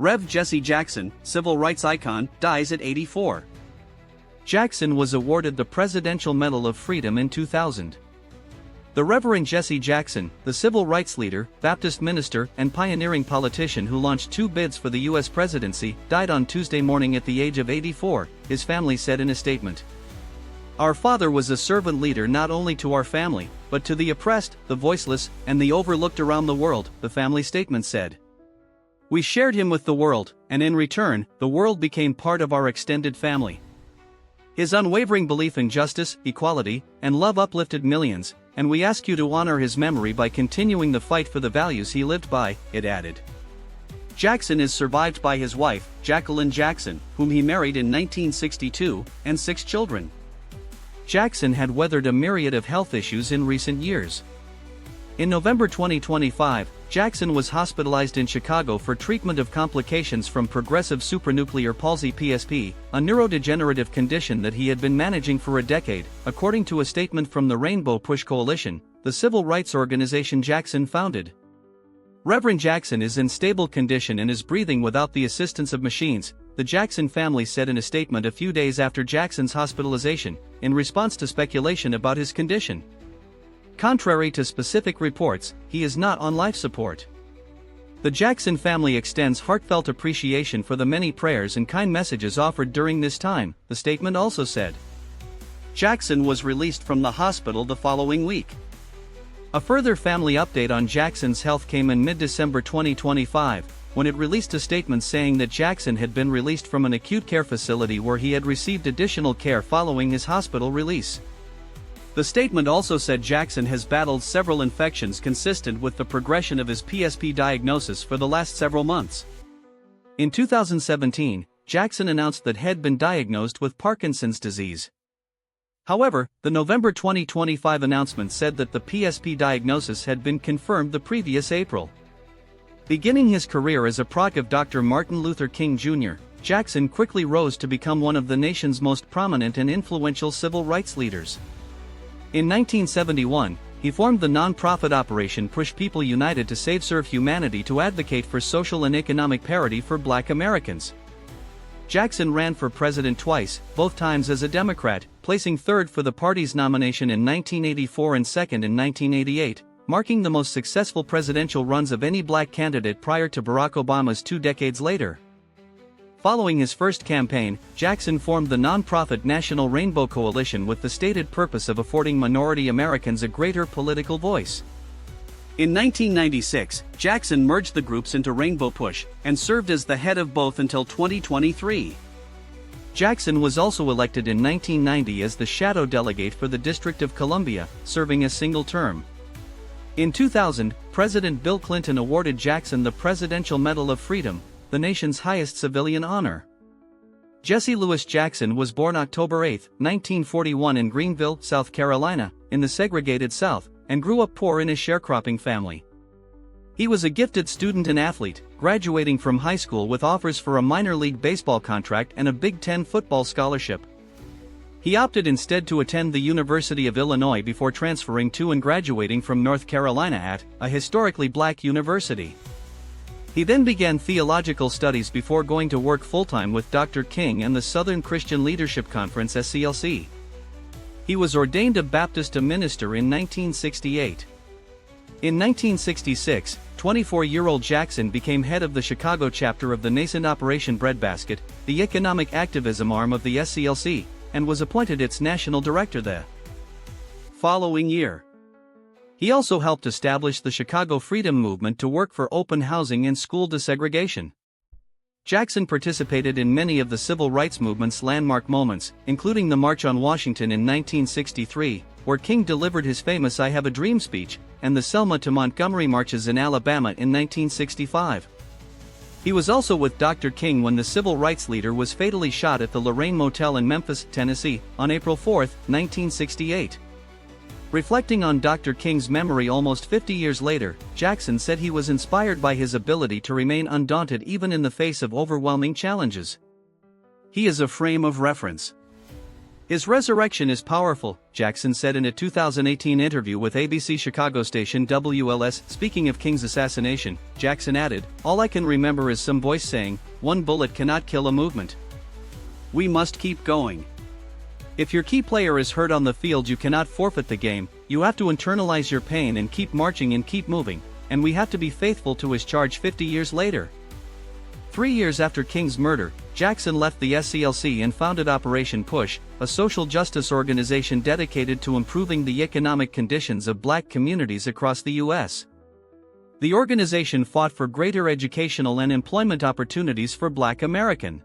Rev. Jesse Jackson, civil rights icon, dies at 84. Jackson was awarded the Presidential Medal of Freedom in 2000. The Reverend Jesse Jackson, the civil rights leader, Baptist minister, and pioneering politician who launched 2 bids for the U.S. presidency, died on Tuesday morning at the age of 84, his family said in a statement. "Our father was a servant leader not only to our family, but to the oppressed, the voiceless, and the overlooked around the world," the family statement said. "We shared him with the world, and in return, the world became part of our extended family. His unwavering belief in justice, equality, and love uplifted millions, and we ask you to honor his memory by continuing the fight for the values he lived by," it added. Jackson is survived by his wife, Jacqueline Jackson, whom he married in 1962, and 6 children. Jackson had weathered a myriad of health issues in recent years. In November 2025, Jackson was hospitalized in Chicago for treatment of complications from progressive supranuclear palsy (PSP), a neurodegenerative condition that he had been managing for a decade, according to a statement from the Rainbow Push Coalition, the civil rights organization Jackson founded. Reverend Jackson is in stable condition and is breathing without the assistance of machines, the Jackson family said in a statement a few days after Jackson's hospitalization, in response to speculation about his condition. Contrary to specific reports, he is not on life support. The Jackson family extends heartfelt appreciation for the many prayers and kind messages offered during this time, the statement also said. Jackson was released from the hospital the following week. A further family update on Jackson's health came in mid-December 2025, when it released a statement saying that Jackson had been released from an acute care facility where he had received additional care following his hospital release. The statement also said Jackson has battled several infections consistent with the progression of his PSP diagnosis for the last several months. In 2017, Jackson announced that he had been diagnosed with Parkinson's disease. However, the November 2025 announcement said that the PSP diagnosis had been confirmed the previous April. Beginning his career as a proc of Dr. Martin Luther King Jr., Jackson quickly rose to become one of the nation's most prominent and influential civil rights leaders. In 1971, he formed the non-profit operation Push People United to serve humanity to advocate for social and economic parity for Black Americans. Jackson ran for president twice, both times as a Democrat, placing third for the party's nomination in 1984 and second in 1988, marking the most successful presidential runs of any Black candidate prior to Barack Obama's 2 decades later. Following his first campaign, Jackson formed the nonprofit National Rainbow Coalition with the stated purpose of affording minority Americans a greater political voice. In 1996, Jackson merged the groups into Rainbow Push, and served as the head of both until 2023. Jackson was also elected in 1990 as the shadow delegate for the District of Columbia, serving a single term. In 2000, President Bill Clinton awarded Jackson the Presidential Medal of Freedom, the nation's highest civilian honor. Jesse Louis Jackson was born October 8, 1941 in Greenville, South Carolina, in the segregated South, and grew up poor in a sharecropping family. He was a gifted student and athlete, graduating from high school with offers for a minor league baseball contract and a Big Ten football scholarship. He opted instead to attend the University of Illinois before transferring to and graduating from North Carolina at a historically Black university. He then began theological studies before going to work full-time with Dr. King and the Southern Christian Leadership Conference (SCLC). He was ordained a Baptist minister in 1968. In 1966, 24-year-old Jackson became head of the Chicago chapter of the nascent Operation Breadbasket, the economic activism arm of the SCLC, and was appointed its national director the following year. He also helped establish the Chicago Freedom Movement to work for open housing and school desegregation. Jackson participated in many of the civil rights movement's landmark moments, including the March on Washington in 1963, where King delivered his famous "I Have a Dream" speech, and the Selma to Montgomery marches in Alabama in 1965. He was also with Dr. King when the civil rights leader was fatally shot at the Lorraine Motel in Memphis, Tennessee, on April 4, 1968. Reflecting on Dr. King's memory almost 50 years later, Jackson said he was inspired by his ability to remain undaunted even in the face of overwhelming challenges. He is a frame of reference. His resurrection is powerful, Jackson said in a 2018 interview with ABC Chicago station WLS. Speaking of King's assassination, Jackson added, "All I can remember is some voice saying, 1 bullet cannot kill a movement. We must keep going. If your key player is hurt on the field, you cannot forfeit the game. You have to internalize your pain and keep marching and keep moving, and we have to be faithful to his charge 50 years later." 3 years after King's murder, Jackson left the SCLC and founded Operation Push, a social justice organization dedicated to improving the economic conditions of Black communities across the U.S. The organization fought for greater educational and employment opportunities for Black American